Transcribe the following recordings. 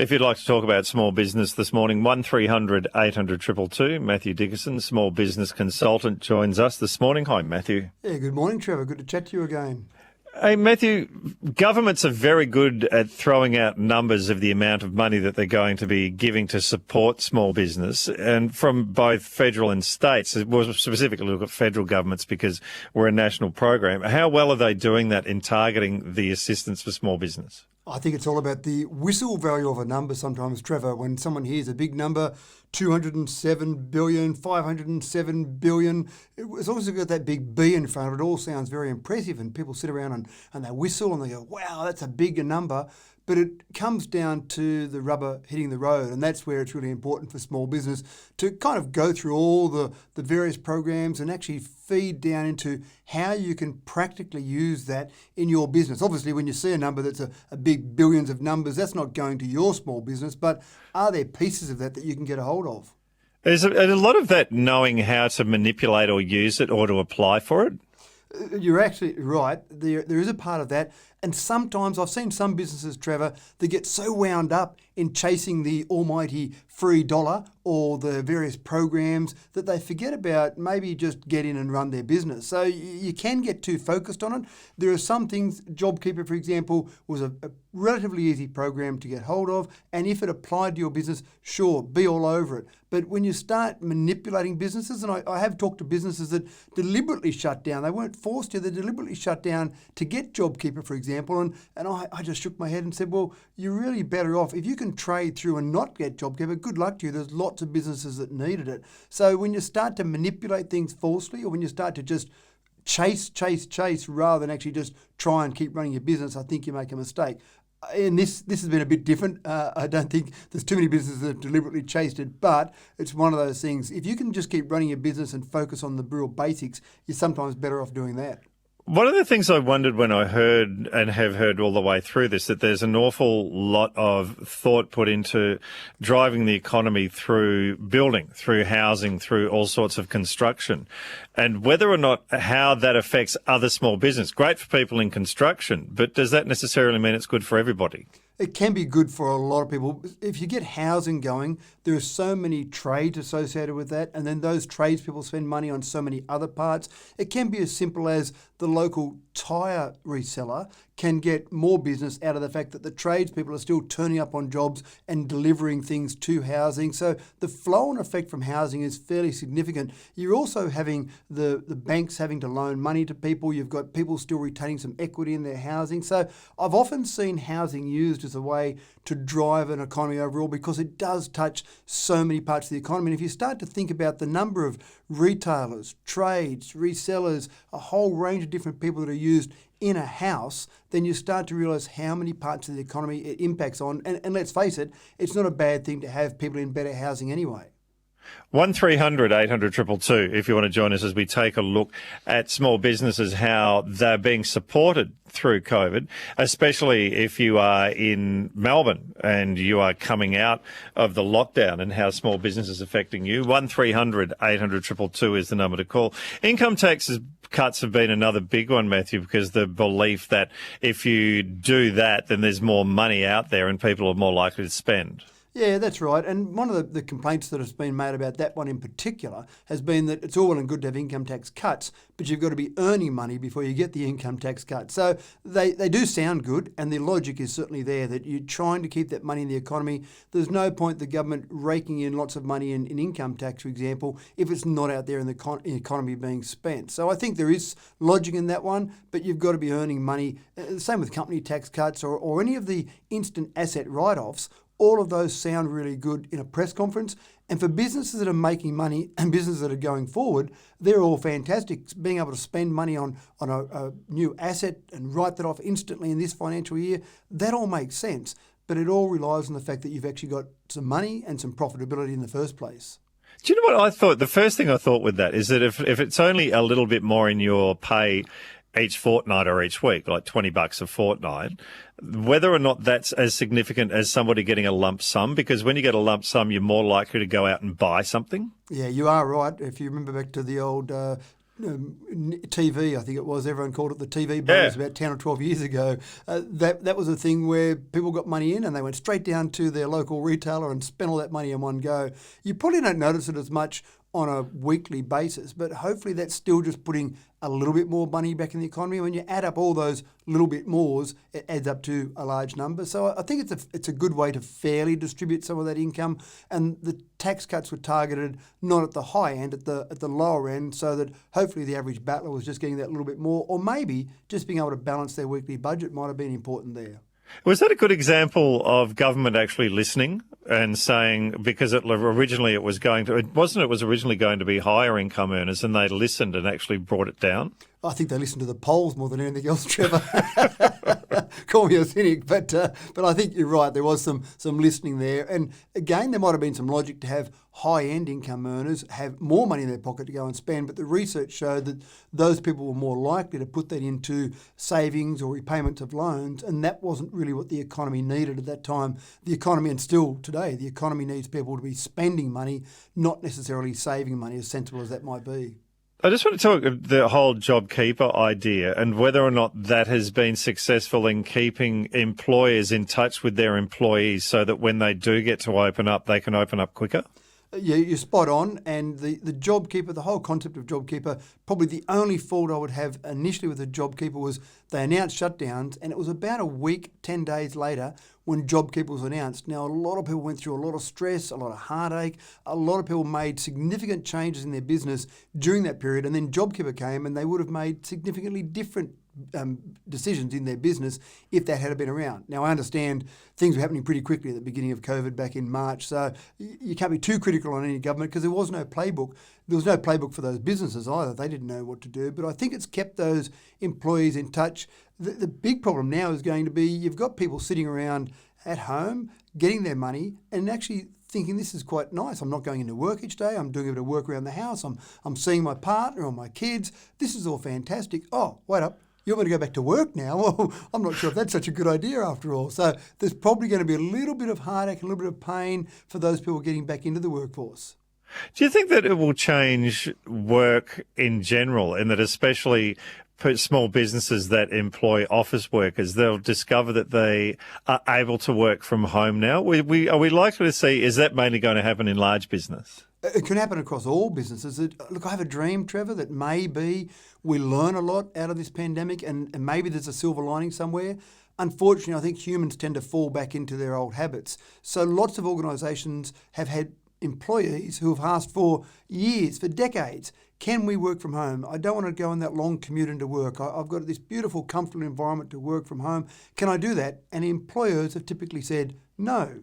If you'd like to talk about small business this morning, 1300 800 222. Mathew Dickerson, small business consultant, joins us this morning. Hi, Mathew. Yeah, good morning, Trevor. Good to chat to you again. Hey, Mathew, governments are very good at throwing out numbers of the amount of money that they're going to be giving to support small business, and from both federal and states. We'll specifically look at federal governments because we're a national program. How well are they doing that in targeting the assistance for small business? I think it's all about the whistle value of a number sometimes, Trevor. When someone hears a big number, 207 billion, 507 billion, it's obviously got that big B in front of it. It all sounds very impressive, and people sit around and they whistle and they go, wow, that's a bigger number. But it comes down to the rubber hitting the road, and that's where it's really important for small business to kind of go through all the various programs and actually feed down into how you can practically use that in your business. Obviously, when you see a number that's a big billions of numbers, that's not going to your small business, but are there pieces of that you can get a hold of? Is a lot of that knowing how to manipulate or use it or to apply for it? You're actually right. There is a part of that. And sometimes I've seen some businesses, Trevor, that get so wound up in chasing the almighty free dollar or the various programs that they forget about maybe just get in and run their business. So you can get too focused on it. There are some things, JobKeeper, for example, was a relatively easy program to get hold of. And if it applied to your business, sure, be all over it. But when you start manipulating businesses, and I have talked to businesses that deliberately shut down, they weren't forced to, they deliberately shut down to get JobKeeper, for example. And I just shook my head and said, well, you're really better off. If you can trade through and not get JobKeeper, good luck to you. There's lots of businesses that needed it. So when you start to manipulate things falsely, or when you start to just chase rather than actually just try and keep running your business, I think you make a mistake. And this has been a bit different. I don't think there's too many businesses that have deliberately chased it, but it's one of those things. If you can just keep running your business and focus on the real basics, you're sometimes better off doing that. One of the things I wondered when I heard and have heard all the way through this, that there's an awful lot of thought put into driving the economy through building, through housing, through all sorts of construction, and whether or not how that affects other small business. Great for people in construction, but does that necessarily mean it's good for everybody? It can be good for a lot of people. If you get housing going, there are so many trades associated with that, and then those tradespeople spend money on so many other parts. It can be as simple as the local tyre reseller can get more business out of the fact that the tradespeople are still turning up on jobs and delivering things to housing. So the flow-on effect from housing is fairly significant. You're also having the banks having to loan money to people. You've got people still retaining some equity in their housing. So I've often seen housing used as a way to drive an economy overall because it does touch so many parts of the economy. And if you start to think about the number of retailers, trades, resellers, a whole range of different people that are used in a house, then you start to realise how many parts of the economy it impacts on. And let's face it, it's not a bad thing to have people in better housing anyway. 1300 800 222 if you want to join us as we take a look at small businesses, how they're being supported through COVID, especially if you are in Melbourne and you are coming out of the lockdown, and how small business is affecting you. 1300 800 222 is the number to call. Income taxes cuts have been another big one, Mathew, because the belief that if you do that, then there's more money out there and people are more likely to spend. Yeah, that's right. And one of the complaints that has been made about that one in particular has been that it's all well and good to have income tax cuts, but you've got to be earning money before you get the income tax cut. So they do sound good, and the logic is certainly there that you're trying to keep that money in the economy. There's no point the government raking in lots of money in income tax, for example, if it's not out there in the economy being spent. So I think there is logic in that one, but you've got to be earning money. Same with company tax cuts or any of the instant asset write-offs. All of those sound really good in a press conference. And for businesses that are making money and businesses that are going forward, they're all fantastic. Being able to spend money on a new asset and write that off instantly in this financial year, that all makes sense. But it all relies on the fact that you've actually got some money and some profitability in the first place. Do you know what I thought? The first thing I thought with that is that if it's only a little bit more in your pay each fortnight or each week, like $20 a fortnight, whether or not that's as significant as somebody getting a lump sum, because when you get a lump sum, you're more likely to go out and buy something. Yeah, you are right. If you remember back to the old TV, I think it was. Everyone called it the TV bonus about 10 or 12 years ago. That was a thing where people got money in and they went straight down to their local retailer and spent all that money in one go. You probably don't notice it as much on a weekly basis, but hopefully that's still just putting a little bit more money back in the economy. When you add up all those little bit mores, it adds up to a large number. So I think it's a good way to fairly distribute some of that income. And the tax cuts were targeted not at the high end, at the lower end, so that hopefully the average battler was just getting that little bit more, or maybe just being able to balance their weekly budget might have been important there. Was that a good example of government actually listening and saying, because it was originally going to be higher income earners, and they listened and actually brought it down? I think they listened to the polls more than anything else, Trevor. Call me a cynic, but I think you're right. There was some listening there. And again, there might have been some logic to have high-end income earners have more money in their pocket to go and spend, but the research showed that those people were more likely to put that into savings or repayments of loans, and that wasn't really what the economy needed at that time. The economy, and still today, the economy needs people to be spending money, not necessarily saving money, as sensible as that might be. I just want to talk the whole JobKeeper idea and whether or not that has been successful in keeping employers in touch with their employees so that when they do get to open up, they can open up quicker. Yeah, you're spot on. And the JobKeeper, the whole concept of JobKeeper, probably the only fault I would have initially with the JobKeeper was they announced shutdowns, and it was about a week, 10 days later when JobKeeper was announced. Now, a lot of people went through a lot of stress, a lot of heartache. A lot of people made significant changes in their business during that period, and then JobKeeper came and they would have made significantly different decisions in their business if that had been around. Now, I understand things were happening pretty quickly at the beginning of COVID back in March, so you can't be too critical on any government because there was no playbook. There was no playbook for those businesses either. They didn't know what to do, but I think it's kept those employees in touch. The big problem now is going to be you've got people sitting around at home getting their money and actually thinking this is quite nice. I'm not going into work each day. I'm doing a bit of work around the house. I'm seeing my partner or my kids. This is all fantastic. Oh, wait up. You want me to go back to work now? Well, I'm not sure if that's such a good idea after all. So there's probably going to be a little bit of heartache, a little bit of pain for those people getting back into the workforce. Do you think that it will change work in general, and that especially small businesses that employ office workers, they'll discover that they are able to work from home now? Are we likely to see, is that mainly going to happen in large business? It can happen across all businesses. Look, I have a dream, Trevor, that maybe we learn a lot out of this pandemic and maybe there's a silver lining somewhere. Unfortunately, I think humans tend to fall back into their old habits. So lots of organisations have had employees who have asked for years, for decades, can we work from home? I don't want to go on that long commute into work. I've got this beautiful, comfortable environment to work from home. Can I do that? And employers have typically said no.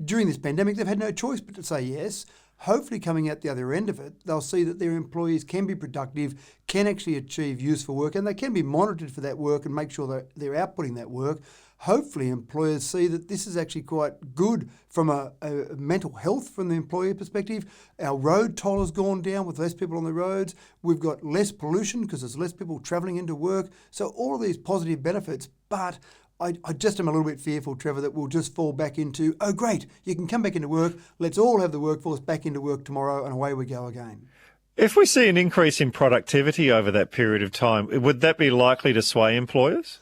During this pandemic, they've had no choice but to say yes. Hopefully coming out the other end of it, they'll see that their employees can be productive, can actually achieve useful work, and they can be monitored for that work and make sure that they're outputting that work. Hopefully employers see that this is actually quite good from a mental health from the employer perspective. Our road toll has gone down with less people on the roads. We've got less pollution because there's less people travelling into work. So all of these positive benefits, but I just am a little bit fearful, Trevor, that we'll just fall back into, oh, great, you can come back into work. Let's all have the workforce back into work tomorrow, and away we go again. If we see an increase in productivity over that period of time, would that be likely to sway employers?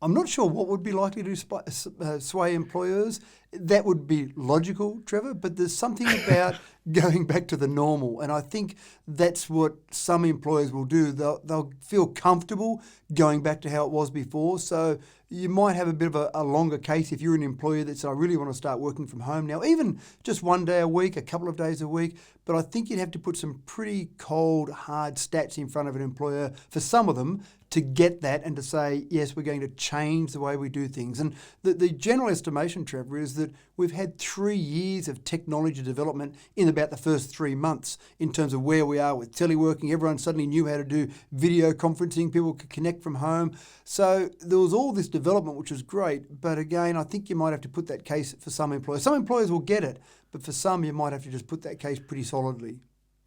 I'm not sure what would be likely to sway employers. That would be logical, Trevor, but there's something about going back to the normal, and I think that's what some employers will do. They'll feel comfortable going back to how it was before, so you might have a bit of a longer case if you're an employer that said, I really want to start working from home now, even just one day a week, a couple of days a week, but I think you'd have to put some pretty cold, hard stats in front of an employer for some of them to get that and to say, yes, we're going to change the way we do things. And the general estimation, Trevor, is that we've had 3 years of technology development in about the first 3 months in terms of where we are with teleworking. Everyone suddenly knew how to do video conferencing. People could connect from home. So there was all this development, which was great. But again, I think you might have to put that case for some employers. Some employers will get it, but for some, you might have to just put that case pretty solidly.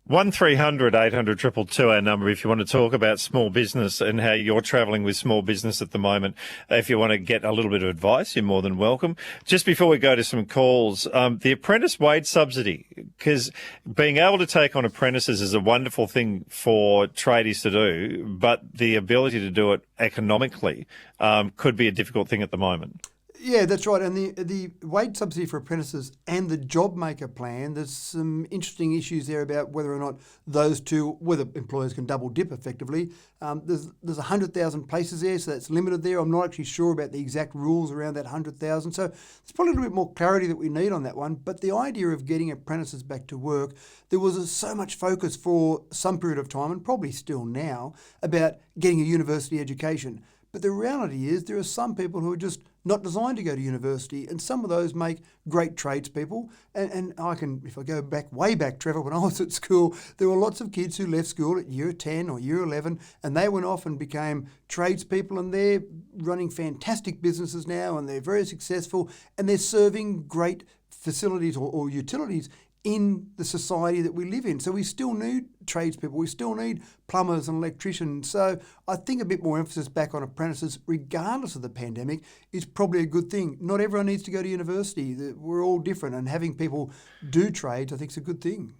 1300 800 222 our number if you want to talk about small business and how you're travelling with small business at the moment. If you want to get a little bit of advice, you're more than welcome. Just before we go to some calls, the apprentice wage subsidy, because being able to take on apprentices is a wonderful thing for tradies to do, but the ability to do it economically could be a difficult thing at the moment. Yeah, that's right. And the wage subsidy for apprentices and the JobMaker plan, there's some interesting issues there about whether or not those two, whether employers can double dip effectively. There's 100,000 places there, so that's limited there. I'm not actually sure about the exact rules around that 100,000. So there's probably a little bit more clarity that we need on that one. But the idea of getting apprentices back to work, there was so much focus for some period of time, and probably still now, about getting a university education. But the reality is there are some people who are just not designed to go to university, and some of those make great tradespeople. And I can, if I go back, way back, Trevor, when I was at school, there were lots of kids who left school at year 10 or year 11, and they went off and became tradespeople, and they're running fantastic businesses now, and they're very successful, and they're serving great facilities or utilities in the society that we live in. So we still need tradespeople, we still need plumbers and electricians. So I think a bit more emphasis back on apprentices, regardless of the pandemic, is probably a good thing. Not everyone needs to go to university. We're all different, and having people do trades, I think, is a good thing.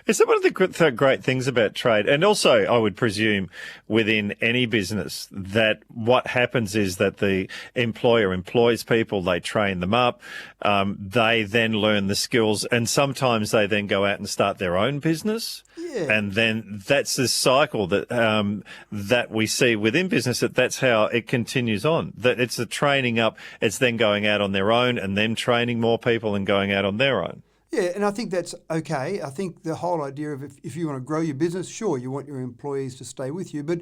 Is that one of the great things about trade? And also, I would presume within any business that what happens is that the employer employs people, they train them up, they then learn the skills, and sometimes they then go out and start their own business. Yeah. And then that's the cycle that that we see within business, that's how it continues on. That it's the training up, it's then going out on their own and then training more people and going out on their own. Yeah, and I think that's okay. I think the whole idea of if you want to grow your business, sure, you want your employees to stay with you, but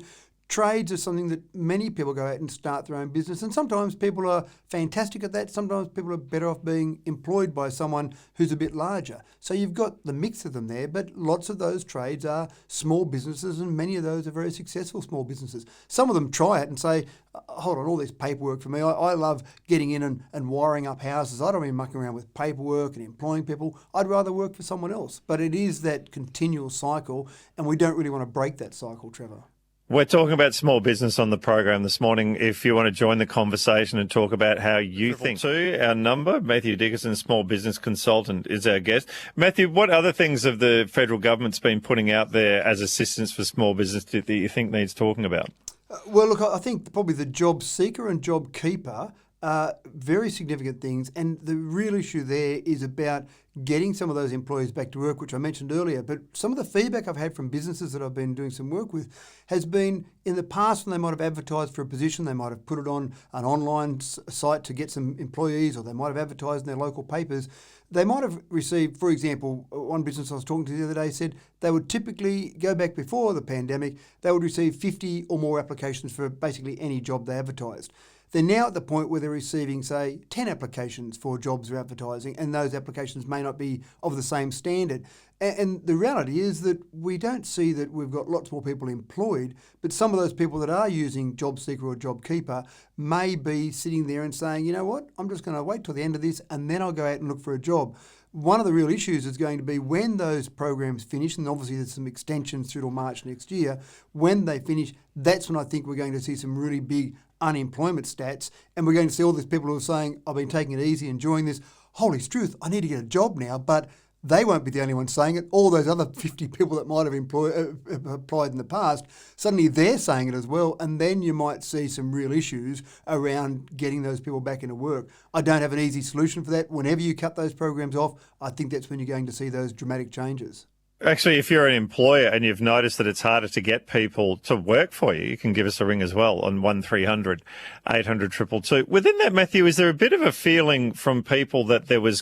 trades are something that many people go out and start their own business, and sometimes people are fantastic at that. Sometimes people are better off being employed by someone who's a bit larger. So you've got the mix of them there, but lots of those trades are small businesses, and many of those are very successful small businesses. Some of them try it and say, hold on, all this paperwork for me. I love getting in and wiring up houses. I don't mean mucking around with paperwork and employing people. I'd rather work for someone else. But it is that continual cycle, and we don't really want to break that cycle, Trevor. We're talking about small business on the program this morning. If you want to join the conversation and talk about how you think too, our number, Mathew Dickerson, small business consultant, is our guest. Mathew, what other things have the federal government's been putting out there as assistance for small business that you think needs talking about? Well, look, I think probably the Jobseeker and JobKeeper are very significant things, and the real issue there is about getting some of those employees back to work, which I mentioned earlier. But some of the feedback I've had from businesses that I've been doing some work with has been in the past when they might have advertised for a position, they might have put it on an online site to get some employees, or they might have advertised in their local papers. They might have received, for example, one business I was talking to the other day said they would typically go back before the pandemic, they would receive 50 or more applications for basically any job they advertised. They're now at the point where they're receiving, say, 10 applications for jobs they're advertising, and those applications may not be of the same standard. And the reality is that we don't see that we've got lots more people employed, but some of those people that are using Jobseeker or JobKeeper may be sitting there and saying, you know what, I'm just going to wait till the end of this and then I'll go out and look for a job. One of the real issues is going to be when those programs finish, and obviously there's some extensions through till March next year, when they finish, that's when I think we're going to see some really big unemployment stats, and we're going to see all these people who are saying, I've been taking it easy, enjoying this. Holy truth, I need to get a job now, but they won't be the only ones saying it. All those other 50 people that might have applied in the past, suddenly they're saying it as well, and then you might see some real issues around getting those people back into work. I don't have an easy solution for that. Whenever you cut those programs off, I think that's when you're going to see those dramatic changes. Actually, if you're an employer and you've noticed that it's harder to get people to work for you, you can give us a ring as well on 1300 800 222. Within that, Mathew, is there a bit of a feeling from people that it was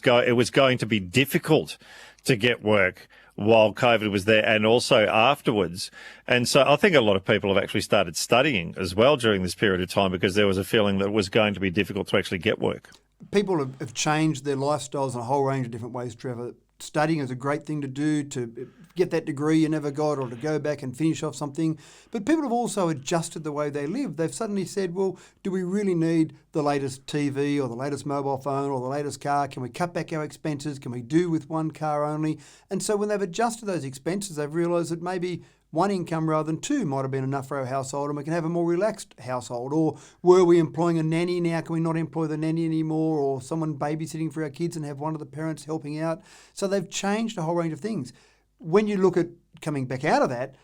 going to be difficult to get work while COVID was there and also afterwards? And so I think a lot of people have actually started studying as well during this period of time because there was a feeling that it was going to be difficult to actually get work. People have changed their lifestyles in a whole range of different ways, Trevor. studying is a great thing to do, to get that degree you never got, or to go back and finish off something. But people have also adjusted the way they live. They've suddenly said, well, do we really need the latest TV or the latest mobile phone or the latest car? Can we cut back our expenses? Can we do with one car only? And so when they've adjusted those expenses, they've realised that maybe one income rather than two might have been enough for our household, and we can have a more relaxed household. Or were we employing a nanny? Now can we not employ the nanny anymore, or someone babysitting for our kids and have one of the parents helping out? So they've changed a whole range of things. When you look at coming back out of that,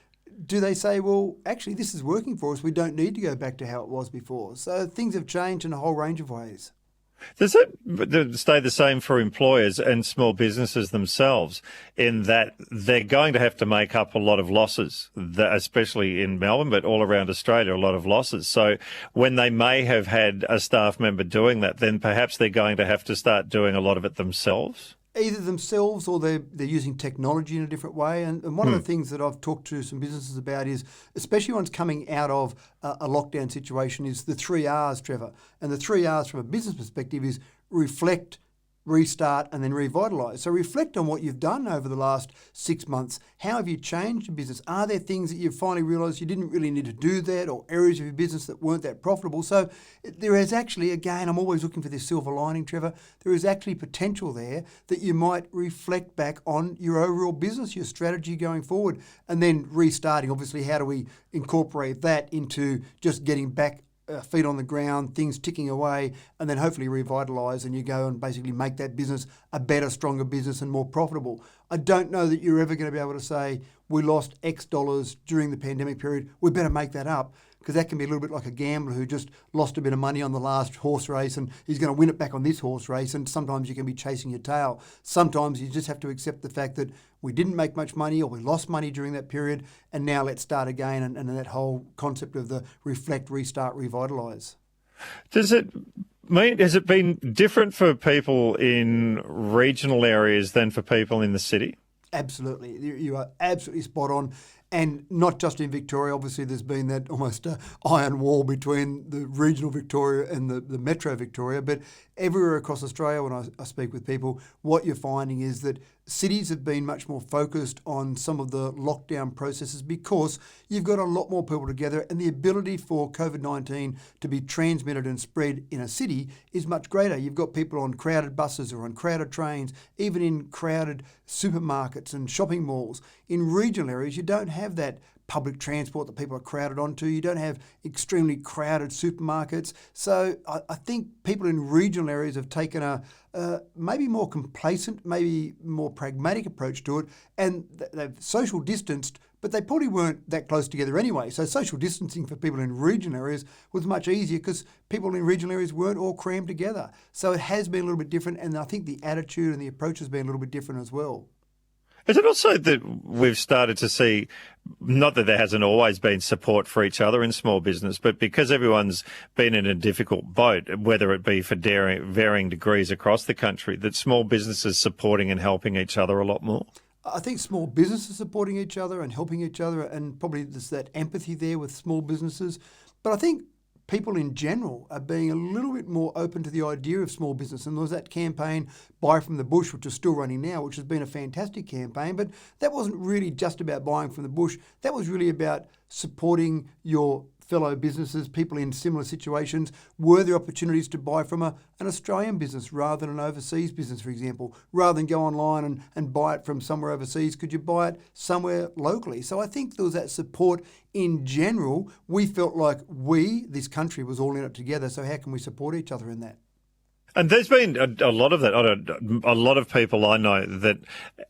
do they say, well, actually this is working for us, we don't need to go back to how it was before? So things have changed in a whole range of ways. Does it stay the same for employers and small businesses themselves, in that they're going to have to make up a lot of losses, especially in Melbourne, but all around Australia, a lot of losses? So when they may have had a staff member doing that, then perhaps they're going to have to start doing a lot of it themselves? Either themselves, or they're using technology in a different way. And one of the things that I've talked to some businesses about is, especially ones coming out of a lockdown situation, is the 3 R's, Trevor. And the 3 R's from a business perspective is reflect, restart, and then revitalise. So reflect on what you've done over the last 6 months. How have you changed your business? Are there things that you've finally realised you didn't really need to do that, or areas of your business that weren't that profitable? So there is actually, again, I'm always looking for this silver lining, Trevor. There is actually potential there that you might reflect back on your overall business, your strategy going forward, and then restarting. Obviously, how do we incorporate that into just getting back feet on the ground, things ticking away, and then hopefully revitalise, and you go and basically make that business a better, stronger business and more profitable. I don't know that you're ever going to be able to say, we lost X dollars during the pandemic period, we better make that up, because that can be a little bit like a gambler who just lost a bit of money on the last horse race and he's going to win it back on this horse race, and sometimes you can be chasing your tail. Sometimes you just have to accept the fact that we didn't make much money, or we lost money during that period, and now let's start again, and that whole concept of the reflect, restart, revitalise. Has it been different for people in regional areas than for people in the city? Absolutely. You are absolutely spot on. And not just in Victoria. Obviously, there's been that almost iron wall between the regional Victoria and the metro Victoria. But everywhere across Australia, when I speak with people, what you're finding is that cities have been much more focused on some of the lockdown processes, because you've got a lot more people together, and the ability for COVID-19 to be transmitted and spread in a city is much greater. You've got people on crowded buses or on crowded trains, even in crowded supermarkets and shopping malls. In regional areas, you don't have that public transport that people are crowded onto. You don't have extremely crowded supermarkets. So I think people in regional areas have taken a maybe more complacent, maybe more pragmatic approach to it, and they've social distanced, but they probably weren't that close together anyway. So social distancing for people in regional areas was much easier, because people in regional areas weren't all crammed together. So it has been a little bit different, and I think the attitude and the approach has been a little bit different as well. Is it also that we've started to see, not that there hasn't always been support for each other in small business, but because everyone's been in a difficult boat, whether it be for varying degrees across the country, that small businesses supporting and helping each other a lot more? I think small businesses supporting each other and helping each other, and probably there's that empathy there with small businesses. But I think people in general are being a little bit more open to the idea of small business. And there was that campaign, Buy from the Bush, which is still running now, which has been a fantastic campaign. But that wasn't really just about buying from the bush. That was really about supporting your fellow businesses, people in similar situations. Were there opportunities to buy from an Australian business rather than an overseas business, for example? Rather than go online and buy it from somewhere overseas, could you buy it somewhere locally? So I think there was that support in general. We felt like this country was all in it together, so how can we support each other in that? And there's been a lot of that. A lot of people I know that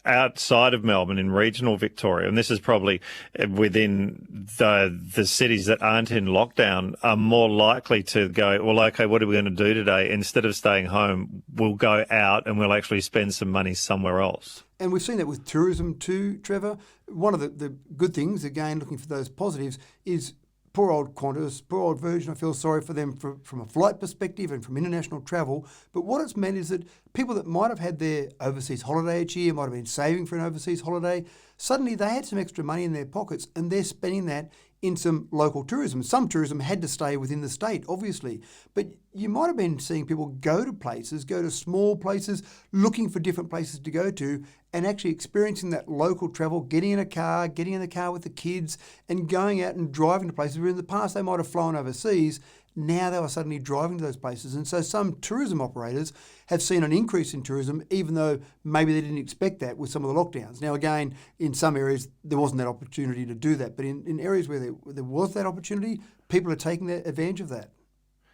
outside of Melbourne in regional Victoria, and this is probably within the cities that aren't in lockdown, are more likely to go, well, okay, what are we going to do today? Instead of staying home, we'll go out and we'll actually spend some money somewhere else. And we've seen that with tourism too, Trevor. One of the good things, again, looking for those positives, is poor old Qantas, poor old Virgin. I feel sorry for them from a flight perspective and from international travel. But what it's meant is that people that might have had their overseas holiday each year, might have been saving for an overseas holiday, suddenly they had some extra money in their pockets, and they're spending that in some local tourism. Some tourism had to stay within the state, obviously, but you might have been seeing people go to small places, looking for different places to go to, and actually experiencing that local travel, getting in the car with the kids and going out and driving to places where in the past they might have flown overseas. Now they were suddenly driving to those places. And so some tourism operators have seen an increase in tourism, even though maybe they didn't expect that with some of the lockdowns. Now, again, in some areas, there wasn't that opportunity to do that. But in areas where there was that opportunity, people are taking advantage of that.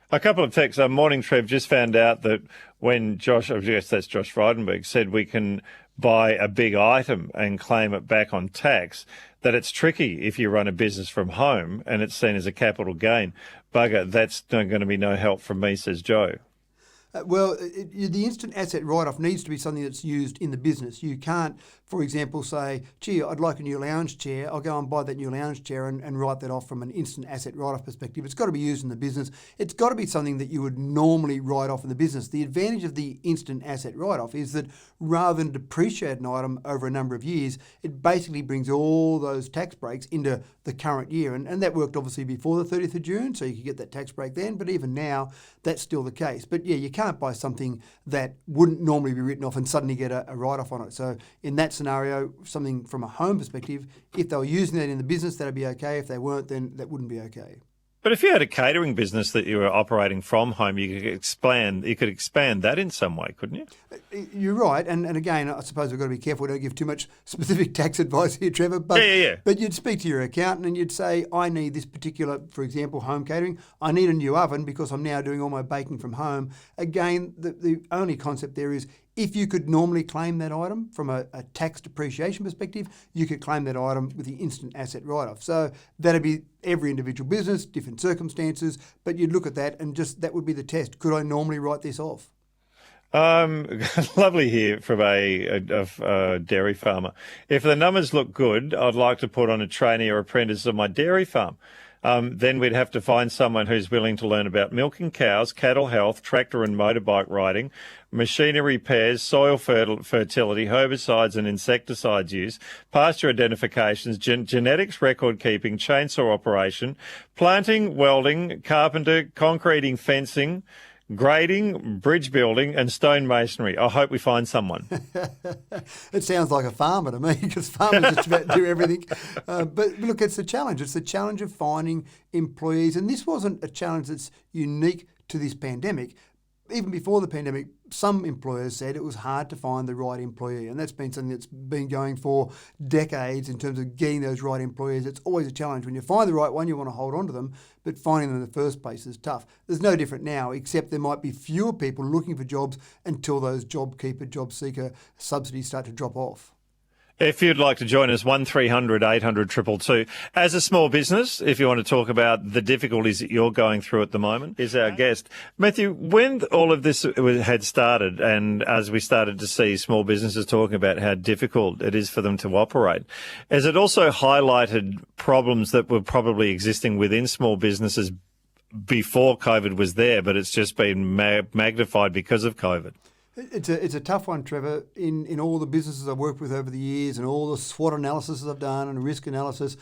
A couple of texts. Morning, Trev. Just found out that when Josh, I guess that's Josh Frydenberg, said we can buy a big item and claim it back on tax, that it's tricky if you run a business from home and it's seen as a capital gain. Bugger, that's going to be no help from me, says Joe. The instant asset write-off needs to be something that's used in the business. You can't, for example, say, gee, I'd like a new lounge chair. I'll go and buy that new lounge chair and write that off from an instant asset write-off perspective. It's got to be used in the business. It's got to be something that you would normally write off in the business. The advantage of the instant asset write-off is that rather than depreciate an item over a number of years, it basically brings all those tax breaks into the current year. And that worked obviously before the 30th of June, so you could get that tax break then. But even now, that's still the case. But yeah, you can't buy something that wouldn't normally be written off and suddenly get a write-off on it. So in that scenario, something from a home perspective, if they were using that in the business, that'd be okay. If they weren't, then that wouldn't be okay. But if you had a catering business that you were operating from home, you could expand that in some way, couldn't you? You're right. And again, I suppose we've got to be careful. We don't give too much specific tax advice here, Trevor. But, Yeah. But you'd speak to your accountant and you'd say, I need this particular, for example, home catering. I need a new oven because I'm now doing all my baking from home. Again, the only concept there is if you could normally claim that item from a tax depreciation perspective, you could claim that item with the instant asset write-off. So that'd be every individual business, different circumstances, but you'd look at that and just that would be the test. Could I normally write this off? Lovely here from a dairy farmer. If the numbers look good, I'd like to put on a trainee or apprentice on my dairy farm. Then we'd have to find someone who's willing to learn about milking cows, cattle health, tractor and motorbike riding, machinery repairs, soil fertility, herbicides and insecticides use, pasture identifications, genetics record keeping, chainsaw operation, planting, welding, carpenter, concreting, fencing, grading, bridge building and stone masonry. I hope we find someone. It sounds like a farmer to me because farmers just about do everything. But look, it's a challenge. It's the challenge of finding employees. And this wasn't a challenge that's unique to this pandemic. Even before the pandemic, some employers said it was hard to find the right employee. And that's been something that's been going for decades in terms of getting those right employees. It's always a challenge. When you find the right one, you want to hold on to them, but finding them in the first place is tough. There's no different now, except there might be fewer people looking for jobs until those JobKeeper, Jobseeker subsidies start to drop off. If you'd like to join us, 1300 800 222. As a small business, if you want to talk about the difficulties that you're going through at the moment, is our guest. Matthew, when all of this had started and as we started to see small businesses talking about how difficult it is for them to operate, has it also highlighted problems that were probably existing within small businesses before COVID was there, but it's just been magnified because of COVID? It's a tough one, Trevor. In all the businesses I've worked with over the years and all the SWOT analysis I've done and risk analysis,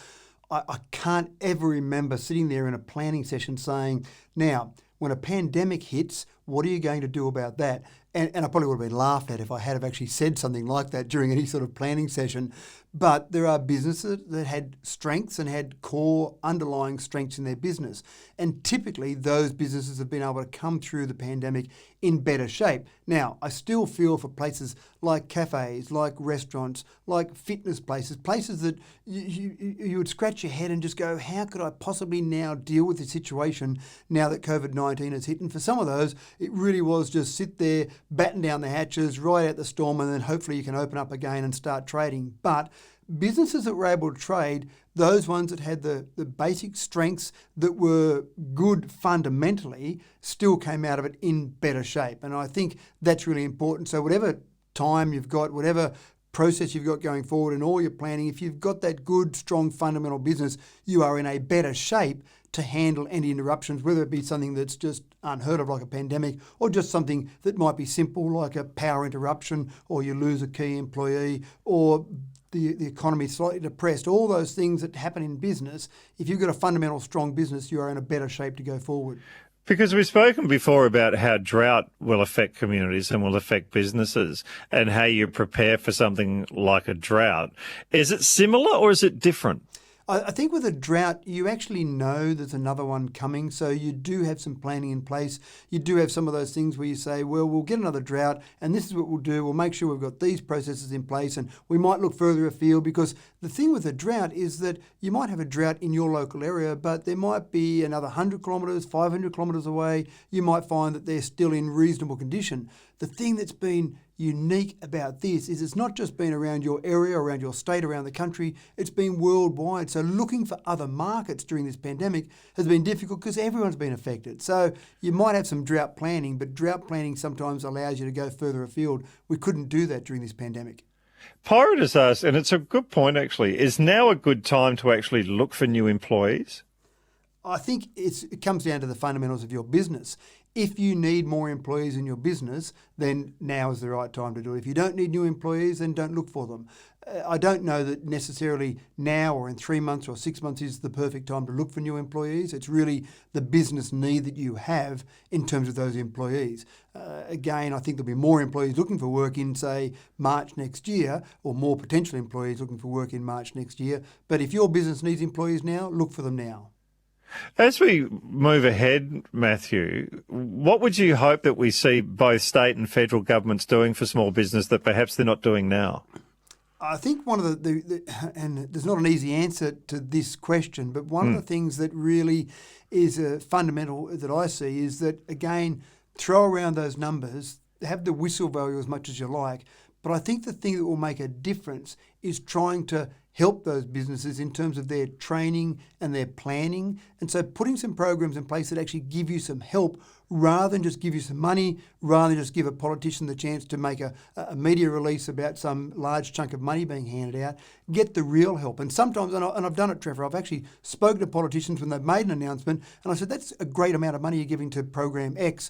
I can't ever remember sitting there in a planning session saying, now, when a pandemic hits, what are you going to do about that? And I probably would have been laughed at if I had have actually said something like that during any sort of planning session. But there are businesses that had strengths and had core underlying strengths in their business. And typically those businesses have been able to come through the pandemic in better shape. Now, I still feel for places like cafes, like restaurants, like fitness places, places that you would scratch your head and just go, how could I possibly now deal with the situation now that COVID-19 has hit? And for some of those, it really was just sit there, batten down the hatches, ride out the storm, and then hopefully you can open up again and start trading. But businesses that were able to trade, those ones that had the basic strengths that were good fundamentally, still came out of it in better shape. And I think that's really important. So whatever time you've got, whatever process you've got going forward in all your planning, if you've got that good, strong, fundamental business, you are in a better shape to handle any interruptions, whether it be something that's just unheard of like a pandemic or just something that might be simple like a power interruption or you lose a key employee or the economy is slightly depressed, all those things that happen in business, if you've got a fundamental strong business, you are in a better shape to go forward. Because we've spoken before about how drought will affect communities and will affect businesses and how you prepare for something like a drought. Is it similar or is it different? I think with a drought, you actually know there's another one coming, so you do have some planning in place. You do have some of those things where you say, well, we'll get another drought, and this is what we'll do. We'll make sure we've got these processes in place, and we might look further afield, because the thing with a drought is that you might have a drought in your local area, but there might be another 100 kilometres, 500 kilometres away. You might find that they're still in reasonable condition. The thing that's been unique about this is it's not just been around your area, around your state, around the country, it's been worldwide. So looking for other markets during this pandemic has been difficult because everyone's been affected. So you might have some drought planning, but drought planning sometimes allows you to go further afield. We couldn't do that during this pandemic. Pirate has asked, and it's a good point actually, is now a good time to actually look for new employees? I think it comes down to the fundamentals of your business. If you need more employees in your business, then now is the right time to do it. If you don't need new employees, then don't look for them. I don't know that necessarily now or in 3 months or 6 months is the perfect time to look for new employees. It's really the business need that you have in terms of those employees. Again, I think there'll be more employees looking for work in, say, March next year, or more potential employees looking for work in March next year. But if your business needs employees now, look for them now. As we move ahead, Matthew, what would you hope that we see both state and federal governments doing for small business that perhaps they're not doing now? I think one of the and there's not an easy answer to this question, but one of the things that really is fundamental that I see is that, again, throw around those numbers, have the whistle value as much as you like, but I think the thing that will make a difference is trying to help those businesses in terms of their training and their planning. And so putting some programs in place that actually give you some help rather than just give you some money, rather than just give a politician the chance to make a media release about some large chunk of money being handed out, get the real help. And sometimes, and I've done it, Trevor, I've actually spoken to politicians when they've made an announcement, and I said, that's a great amount of money you're giving to program X.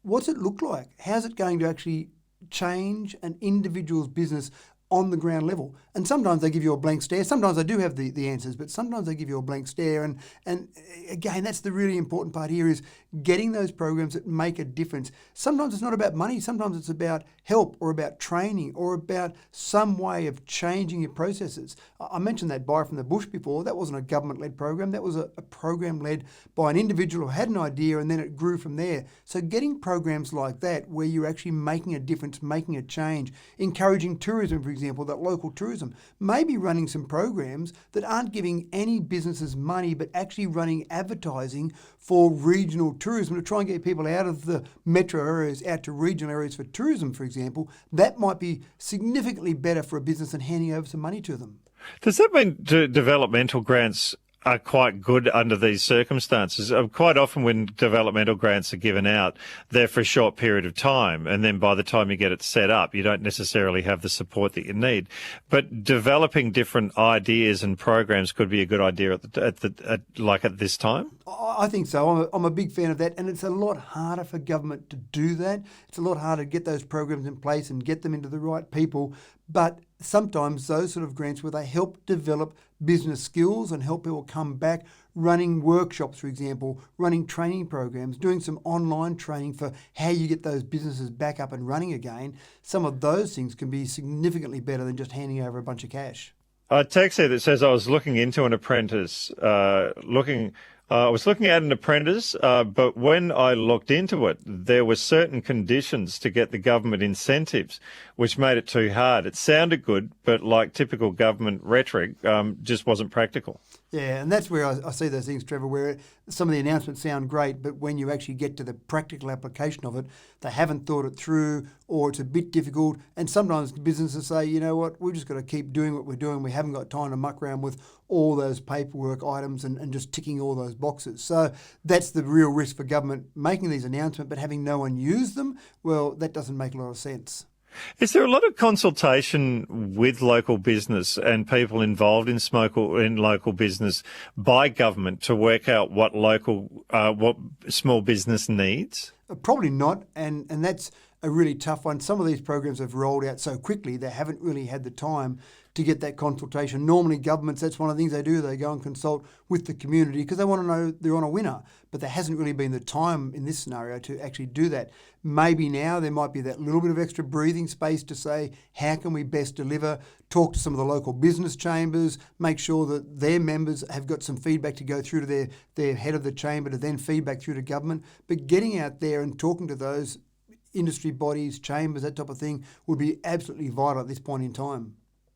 What's it look like? How's it going to actually change an individual's business on the ground level? And sometimes they give you a blank stare. Sometimes they do have the answers, but sometimes they give you a blank stare. And again, that's the really important part here, is getting those programs that make a difference. Sometimes it's not about money. Sometimes it's about help or about training or about some way of changing your processes. I mentioned that buy from the bush before. That wasn't a government-led program. That was a program led by an individual who had an idea, and then it grew from there. So getting programs like that where you're actually making a difference, making a change, encouraging tourism, for example, that local tourism, maybe running some programs that aren't giving any businesses money but actually running advertising for regional tourism to try and get people out of the metro areas out to regional areas for tourism, for example. That might be significantly better for a business than handing over some money to them. Does that mean developmental grants are quite good under these circumstances? Quite often when developmental grants are given out, they're for a short period of time, and then by the time you get it set up, you don't necessarily have the support that you need. But developing different ideas and programs could be a good idea at this time? I think so. I'm a big fan of that, and it's a lot harder for government to do that. It's a lot harder to get those programs in place and get them into the right people. But sometimes those sort of grants where they help develop business skills and help people come back, running workshops, for example, running training programs, doing some online training for how you get those businesses back up and running again, some of those things can be significantly better than just handing over a bunch of cash. A text here that says I was looking into an apprentice, I was looking at an apprentice, but when I looked into it, there were certain conditions to get the government incentives, which made it too hard. It sounded good, but like typical government rhetoric, just wasn't practical. Yeah, and that's where I see those things, Trevor, where some of the announcements sound great, but when you actually get to the practical application of it, they haven't thought it through, or it's a bit difficult. And sometimes businesses say, you know what, we've just got to keep doing what we're doing. We haven't got time to muck around with all those paperwork items and just ticking all those boxes. So that's the real risk for government, making these announcements but having no one use them. Well, that doesn't make a lot of sense. Is there a lot of consultation with local business and people involved in local business by government to work out what small business needs? Probably not, and that's a really tough one. Some of these programs have rolled out so quickly they haven't really had the time to get that consultation. Normally governments, that's one of the things they do. They go and consult with the community because they want to know they're on a winner. But there hasn't really been the time in this scenario to actually do that. Maybe now there might be that little bit of extra breathing space to say, how can we best deliver? Talk to some of the local business chambers, make sure that their members have got some feedback to go through to their head of the chamber to then feedback through to government. But getting out there and talking to those industry bodies, chambers, that type of thing would be absolutely vital at this point in time.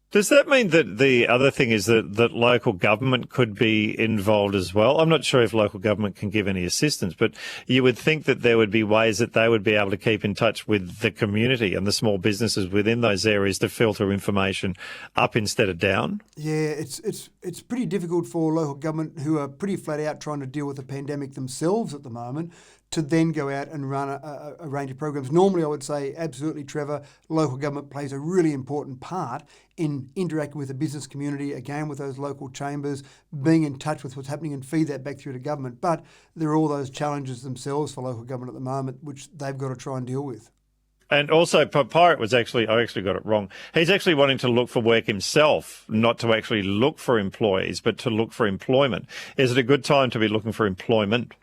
Does that mean that the other thing is that local government could be involved as well? I'm not sure if local government can give any assistance, but you would think that there would be ways that they would be able to keep in touch with the community and the small businesses within those areas to filter information up instead of down? Yeah, it's pretty difficult for local government who are pretty flat out trying to deal with the pandemic themselves at the moment to then go out and run a range of programs. Normally, I would say absolutely, Trevor, local government plays a really important part in interacting with the business community, again with those local chambers, being in touch with what's happening and feed that back through to government. But there are all those challenges themselves for local government at the moment, which they've got to try and deal with. And also, Pirate was I actually got it wrong. He's actually wanting to look for work himself, not to actually look for employees, but to look for employment. Is it a good time to be looking for employment?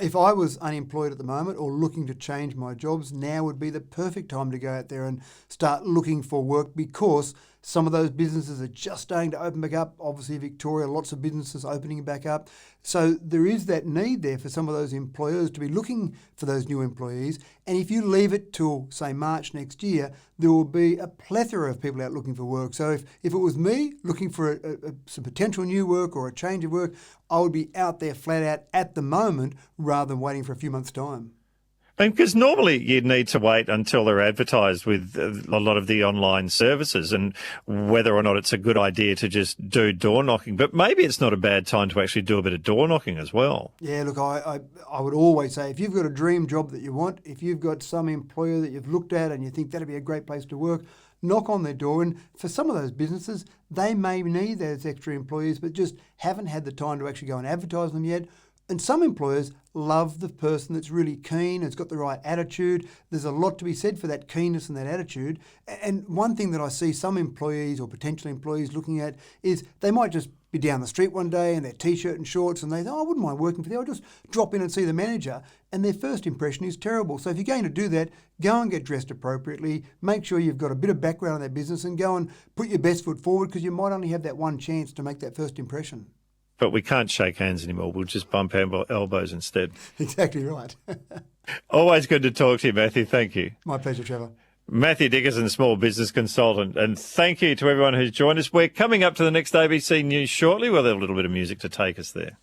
If I was unemployed at the moment or looking to change my jobs, now would be the perfect time to go out there and start looking for work because some of those businesses are just starting to open back up. Obviously, Victoria, lots of businesses opening back up. So there is that need there for some of those employers to be looking for those new employees. And if you leave it till, say, March next year, there will be a plethora of people out looking for work. So if it was me looking for some potential new work or a change of work, I would be out there flat out at the moment rather than waiting for a few months' time. And because normally you'd need to wait until they're advertised with a lot of the online services and whether or not it's a good idea to just do door knocking. But maybe it's not a bad time to actually do a bit of door knocking as well. Yeah, look, I would always say if you've got a dream job that you want, if you've got some employer that you've looked at and you think that'd be a great place to work, knock on their door. And for some of those businesses, they may need those extra employees but just haven't had the time to actually go and advertise them yet. And some employers love the person that's really keen, has got the right attitude. There's a lot to be said for that keenness and that attitude. And one thing that I see some employees or potential employees looking at is they might just be down the street one day in their T-shirt and shorts and they think, I wouldn't mind working for them. I'll just drop in and see the manager. And their first impression is terrible. So if you're going to do that, go and get dressed appropriately. Make sure you've got a bit of background in that business and go and put your best foot forward because you might only have that one chance to make that first impression. But we can't shake hands anymore. We'll just bump elbows instead. Exactly right. Always good to talk to you, Matthew. Thank you. My pleasure, Trevor. Mathew Dickerson, small business consultant. And thank you to everyone who's joined us. We're coming up to the next ABC News shortly. We'll have a little bit of music to take us there.